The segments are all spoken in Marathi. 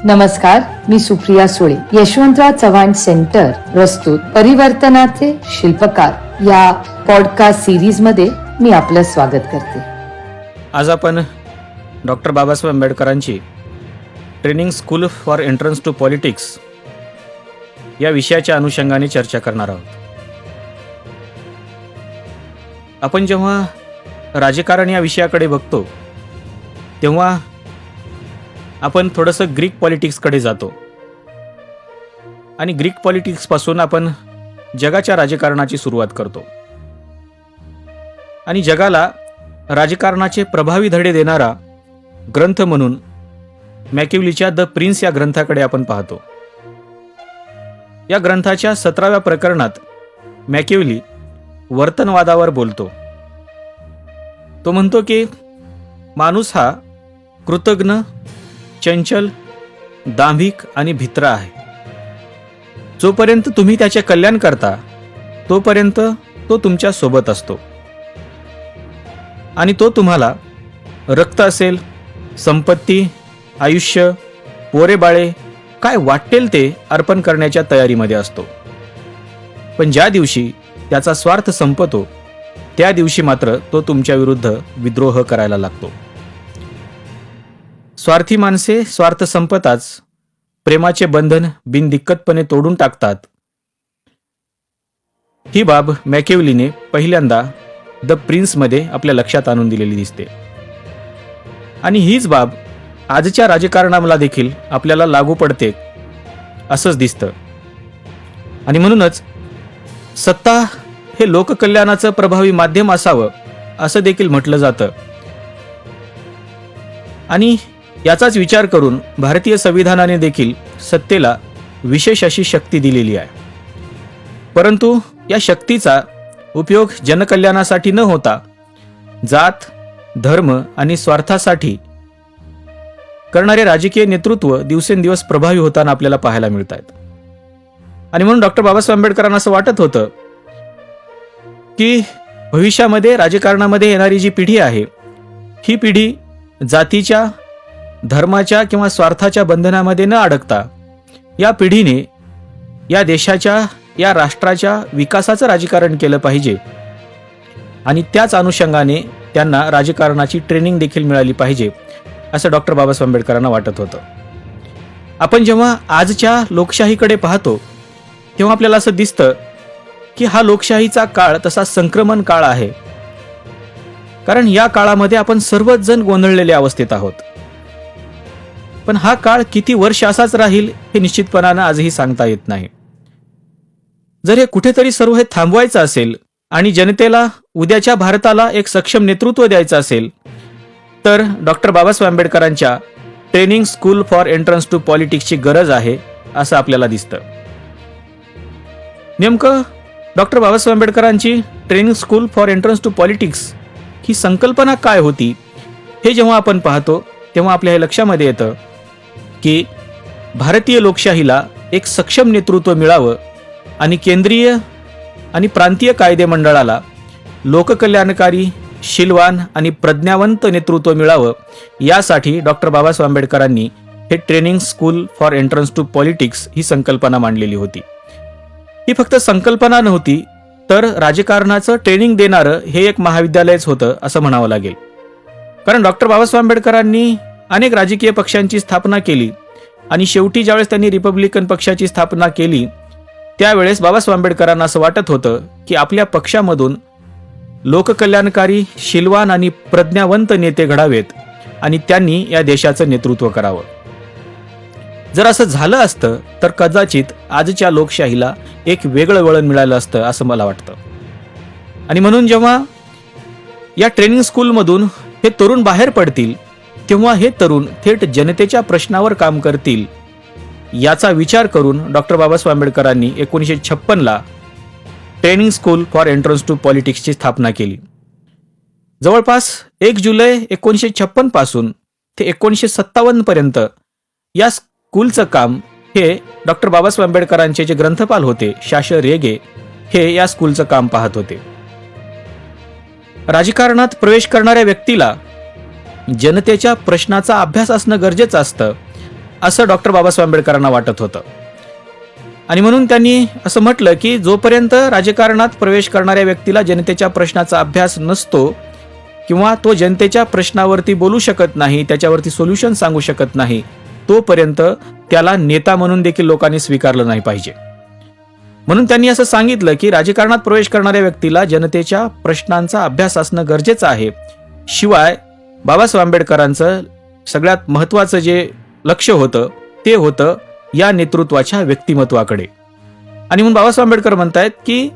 नमस्कार, मी सुप्रिया सुळे. यशवंतराव चव्हाण सेंटर प्रस्तुत परिवर्तनाचे शिल्पकार या पॉडकास्ट सिरीज मध्ये मी आपलं स्वागत करते. आज आपण डॉक्टर बाबासाहेब आंबेडकरांची training school for entrance to politics या विषयाच्या अनुषंगाने चर्चा करणार आहोत. आपण जेव्हा राजकारण या विषयाकडे बघतो तेव्हा आपण थोडंसं ग्रीक पॉलिटिक्सकडे जातो आणि ग्रीक पॉलिटिक्सपासून आपण जगाच्या राजकारणाची सुरुवात करतो आणि जगाला राजकारणाचे प्रभावी धडे देणारा ग्रंथ म्हणून मॅकिवलीच्या द प्रिन्स या ग्रंथाकडे आपण पाहतो. या ग्रंथाच्या 17व्या प्रकरणात मॅकिवली वर्तनवादावर बोलतो. तो म्हणतो की माणूस हा कृतघ्न, चंचल, दांभिक आणि भित्रा आहे. जोपर्यंत तुम्ही त्याचे कल्याण करता तोपर्यंत तो तुमच्या सोबत असतो आणि तो तुम्हाला रक्त असेल, संपत्ती, आयुष्य, पोरेबाळे काय वाटेल ते अर्पण करण्याच्या तयारीमध्ये असतो. पण ज्या दिवशी त्याचा स्वार्थ संपतो त्या दिवशी मात्र तो तुमच्या विरुद्ध विद्रोह करायला लागतो. स्वार्थी माणसे स्वार्थ संपताच प्रेमाचे बंधन बिनदिक्कतपणे तोडून टाकतात. ही बाब मॅकिवलीने पहिल्यांदा द प्रिन्समध्ये आपल्या लक्षात आणून दिलेली दिसते आणि हीच बाब आजच्या राजकारणाला देखील आपल्याला लागू पडते असंच दिसतं. आणि म्हणूनच सत्ता हे लोककल्याणाचं प्रभावी माध्यम असावं असं देखील म्हटलं जातं आणि याचाच विचार करून भारतीय संविधानाने देखील सत्तेला विशेष अशी शक्ती दिलेली आहे. परंतु या शक्तीचा उपयोग जनकल्याणासाठी न होता जात, धर्म आणि स्वार्थासाठी करणारे राजकीय नेतृत्व दिवसेंदिवस प्रभावी होताना आपल्याला पाहायला मिळत आहेत. आणि म्हणून डॉक्टर बाबासाहेब आंबेडकरांना असं वाटत होतं की भविष्यामध्ये राजकारणामध्ये येणारी जी पिढी आहे ही पिढी जातीच्या, धर्माच्या किंवा स्वार्थाच्या बंधनामध्ये न अडकता या पिढीने या देशाच्या, या राष्ट्राच्या विकासाचं राजकारण केलं पाहिजे आणि त्याच अनुषंगाने त्यांना राजकारणाची ट्रेनिंग देखील मिळाली पाहिजे असं डॉक्टर बाबासाहेब आंबेडकरांना वाटत होतं. आपण जेव्हा आजच्या लोकशाहीकडे पाहतो तेव्हा आपल्याला असं दिसतं की हा लोकशाहीचा काळ तसा संक्रमण काळ आहे, कारण या काळामध्ये आपण सर्वच जण गोंधळलेल्या अवस्थेत आहोत. पण हा काळ किती वर्ष असाच राहील हे निश्चितपणानं आजही सांगता येत नाही. जर हे कुठेतरी सर्व हे थांबवायचं असेल आणि जनतेला, उद्याच्या भारताला एक सक्षम नेतृत्व द्यायचं असेल तर डॉक्टर बाबासाहेब आंबेडकरांच्या training school for entrance to पॉलिटिक्सची गरज आहे असं आपल्याला दिसतं. नेमकं डॉक्टर बाबासाहेब आंबेडकरांची training school for entrance to politics ही संकल्पना काय होती हे जेव्हा आपण पाहतो तेव्हा आपल्या हे लक्षामध्ये येतं की भारतीय लोकशाहीला एक सक्षम नेतृत्व मिळावं आणि केंद्रीय आणि प्रांतीय कायदे मंडळाला लोककल्याणकारी, शीलवान आणि प्रज्ञावंत नेतृत्व मिळावं यासाठी डॉक्टर बाबासाहेब आंबेडकरांनी हे training school for entrance to politics ही संकल्पना मांडलेली होती. ही फक्त संकल्पना नव्हती तर राजकारणाचं ट्रेनिंग देणारं हे एक महाविद्यालयच होतं असं म्हणावं लागेल. कारण डॉक्टर बाबासाहेब आंबेडकरांनी अनेक राजकीय पक्षांची स्थापना केली आणि शेवटी ज्यावेळेस त्यांनी रिपब्लिकन पक्षाची स्थापना केली त्यावेळेस बाबासाहेब आंबेडकरांना असं वाटत होतं की आपल्या पक्षामधून लोककल्याणकारी, शीलवान आणि प्रज्ञावंत नेते घडावेत आणि त्यांनी या देशाचं नेतृत्व करावं. जर असं झालं असतं तर कदाचित आजच्या लोकशाहीला एक वेगळं वळण मिळालं असतं असं मला वाटतं. आणि म्हणून जेव्हा या ट्रेनिंग स्कूलमधून हे तरुण बाहेर पडतील तेव्हा हे तरुण थेट जनतेच्या प्रश्नावर काम करतील याचा विचार करून डॉक्टर बाबासाहेब आंबेडकरांनी 1956ला training school for entrance to पॉलिटिक्सची स्थापना केली. जवळपास 1 जुलै 1956 पासून ते 1957 पर्यंत या स्कूलचं काम हे डॉक्टर बाबासाहेब आंबेडकरांचे जे ग्रंथपाल होते शाश रेगे हे या स्कूलचं काम पाहत होते. राजकारणात प्रवेश करणाऱ्या व्यक्तीला जनतेच्या प्रश्नाचा अभ्यास असणं गरजेचं असतं असं डॉक्टर बाबासाहेब आंबेडकरांना वाटत होतं. आणि म्हणून त्यांनी असं म्हटलं की जोपर्यंत राजकारणात प्रवेश करणाऱ्या व्यक्तीला जनतेच्या प्रश्नाचा अभ्यास नसतो किंवा तो जनतेच्या प्रश्नावरती बोलू शकत नाही, त्याच्यावरती सोल्युशन सांगू शकत नाही, तोपर्यंत त्याला नेता म्हणून देखील लोकांनी स्वीकारलं नाही पाहिजे. म्हणून त्यांनी असं सांगितलं की राजकारणात प्रवेश करणाऱ्या व्यक्तीला जनतेच्या प्रश्नांचा अभ्यास असणं गरजेचं आहे. शिवाय बाबासाहेब आंबेडकरांचं सगळ्यात महत्त्वाचं जे लक्ष होतं ते होतं या नेतृत्वाच्या व्यक्तिमत्वाकडे. आणि म्हणून बाबासाहेब आंबेडकर म्हणतायत की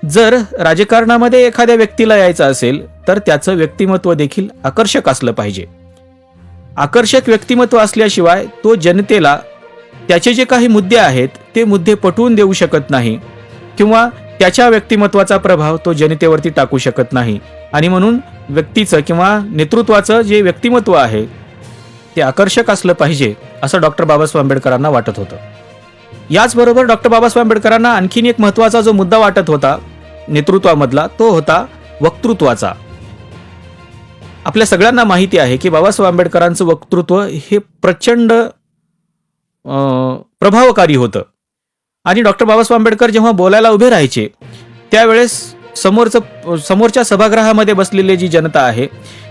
जर राजकारणामध्ये एखाद्या व्यक्तीला यायचं असेल तर त्याचं व्यक्तिमत्व देखील आकर्षक असलं पाहिजे. आकर्षक व्यक्तिमत्व असल्याशिवाय तो जनतेला त्याचे जे काही मुद्दे आहेत ते मुद्दे पटवून देऊ शकत नाही किंवा त्याच्या व्यक्तिमत्वाचा प्रभाव तो जनतेवरती टाकू शकत नाही. आणि म्हणून व्यक्तीचं किंवा नेतृत्वाचं जे व्यक्तिमत्व आहे ते आकर्षक असलं पाहिजे असं डॉक्टर बाबासाहेब आंबेडकरांना वाटत होतं. याचबरोबर डॉक्टर बाबासाहेब आंबेडकरांना आणखीन एक महत्त्वाचा जो मुद्दा वाटत होता नेतृत्वामधला तो होता वक्तृत्वाचा. आपल्या सगळ्यांना माहिती आहे की बाबासाहेब आंबेडकरांचं वक्तृत्व हे प्रचंड प्रभावकारी होतं. आणि डॉक्टर बाबासाहेब आंबेडकर जेव्हा बोलायला उभे राहायचे त्यावेळेस समोरच्या सभागृहामध्ये बसलेली जी जनता आहे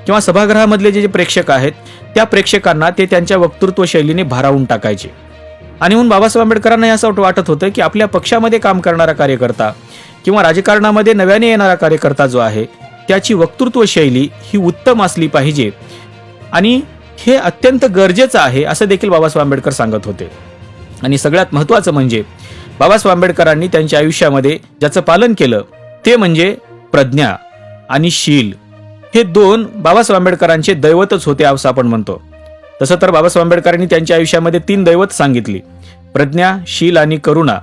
किंवा सभागृहामधले जे प्रेक्षक आहेत त्या प्रेक्षकांना ते त्यांच्या वक्तृत्व शैलीने भारावून टाकायचे. आणि म्हणून बाबासाहेब आंबेडकरांना असं वाटत होतं की आपल्या पक्षामध्ये काम करणारा कार्यकर्ता किंवा राजकारणामध्ये नव्याने येणारा कार्यकर्ता जो आहे त्याची वक्तृत्व शैली ही उत्तम असली पाहिजे आणि हे अत्यंत गरजेचं आहे असं देखील बाबासाहेब आंबेडकर सांगत होते. आणि सगळ्यात महत्त्वाचं म्हणजे बाबासाहेब आंबेडकरांनी त्यांच्या आयुष्यामध्ये ज्याचं पालन केलं ते म्हणजे प्रज्ञा आणि शील. हे दोन बाबासाहेब आंबेडकरांचे दैवतच होते असं आपण म्हणतो. तसं तर बाबासाहेब आंबेडकरांनी त्यांच्या आयुष्यामध्ये 3 दैवत सांगितली, प्रज्ञा, शील आणि करुणा.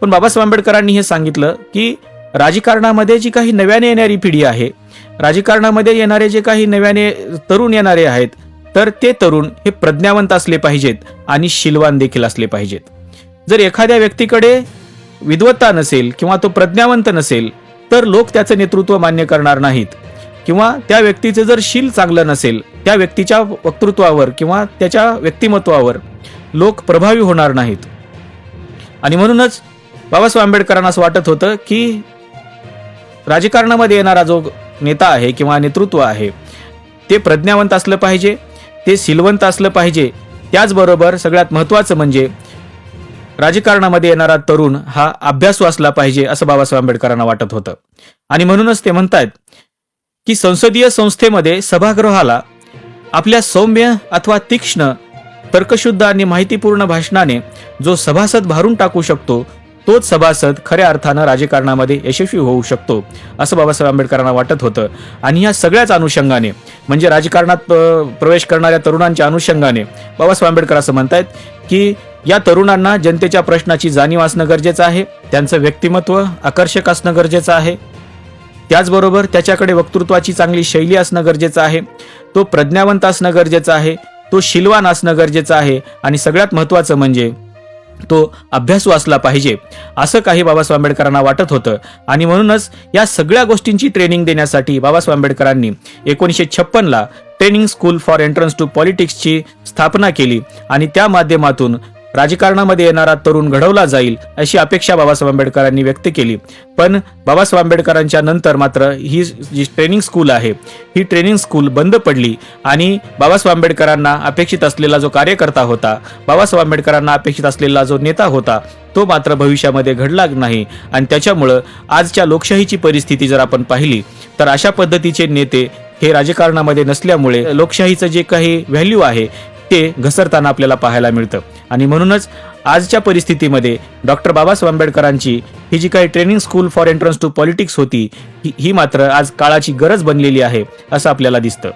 पण बाबासाहेब आंबेडकरांनी हे सांगितलं की राजकारणामध्ये जी काही नव्याने येणारी पिढी आहे, राजकारणामध्ये येणारे जे काही नव्याने तरुण येणारे आहेत तर ते तरुण हे प्रज्ञावंत असले पाहिजेत आणि शीलवान देखील असले पाहिजेत. जर एखाद्या व्यक्तीकडे विद्वत्ता नसेल किंवा तो प्रज्ञावंत नसेल तर लोक त्याचं नेतृत्व मान्य करणार नाहीत किंवा त्या व्यक्तीचं जर शील चांगलं नसेल त्या व्यक्तीच्या वक्तृत्वावर किंवा त्याच्या व्यक्तिमत्वावर लोक प्रभावी होणार नाहीत. आणि म्हणूनच बाबासाहेब आंबेडकरांना असं वाटत होतं की राजकारणामध्ये येणारा जो नेता आहे किंवा नेतृत्व आहे ते प्रज्ञावंत असलं पाहिजे, ते शीलवंत असलं पाहिजे. त्याचबरोबर सगळ्यात महत्त्वाचं म्हणजे राजकारणामध्ये येणारा तरुण हा अभ्यासू असला पाहिजे असं बाबासाहेब आंबेडकरांना वाटत होतं. आणि म्हणूनच ते म्हणतायत की संसदीय संस्थेमध्ये सभागृहाला आपल्या सौम्य अथवा तीक्ष्ण, तर्कशुद्ध आणि माहितीपूर्ण भाषणाने जो सभासद भारून टाकू शकतो तोच सभासद खऱ्या अर्थानं राजकारणामध्ये यशस्वी होऊ शकतो असं बाबासाहेब आंबेडकरांना वाटत होतं. आणि या सगळ्याच अनुषंगाने म्हणजे राजकारणात प्रवेश करणाऱ्या तरुणांच्या अनुषंगाने बाबासाहेब आंबेडकर असं म्हणतायत की या तरुणांना जनतेच्या प्रश्नाची जाणीव असणं गरजेचं आहे, त्यांचं व्यक्तिमत्व आकर्षक असणं गरजेचं आहे, त्याचबरोबर त्याच्याकडे वक्तृत्वाची चांगली शैली असणं गरजेचं आहे, तो प्रज्ञावंत असणं गरजेचं आहे, तो शीलवान असणं गरजेचं आहे आणि सगळ्यात महत्त्वाचं म्हणजे तो अभ्यासू असला पाहिजे असं काही बाबासाहेब आंबेडकरांना वाटत होतं. आणि म्हणूनच या सगळ्या गोष्टींची ट्रेनिंग देण्यासाठी बाबासाहेब आंबेडकरांनी 1956ला training school for entrance to पॉलिटिक्सची स्थापना केली आणि त्या माध्यमातून राजकारणामध्ये येणारा तरुण घडवला जाईल अशी अपेक्षा बाबासाहेब आंबेडकरांनी व्यक्त केली. पण बाबासाहेब आंबेडकरांच्या नंतर मात्र ही जी ट्रेनिंग स्कूल आहे ही ट्रेनिंग स्कूल बंद पडली आणि बाबासाहेब आंबेडकरांना अपेक्षित असलेला जो कार्यकर्ता होता, बाबासाहेब आंबेडकरांना अपेक्षित असलेला जो नेता होता तो मात्र भविष्यामध्ये घडला नाही. आणि त्याच्यामुळं आजच्या लोकशाहीची परिस्थिती जर आपण पाहिली तर अशा पद्धतीचे नेते हे राजकारणामध्ये नसल्यामुळे लोकशाहीचं जे काही व्हॅल्यू आहे ते घसरताना आपल्याला पाहायला मिळतं. आणि म्हणूनच आजच्या परिस्थितीमध्ये डॉक्टर बाबासाहेब आंबेडकरांची ही जी काही training school for entrance to politics होती ही मात्र आज काळाची गरज बनलेली आहे असं आपल्याला दिसतं.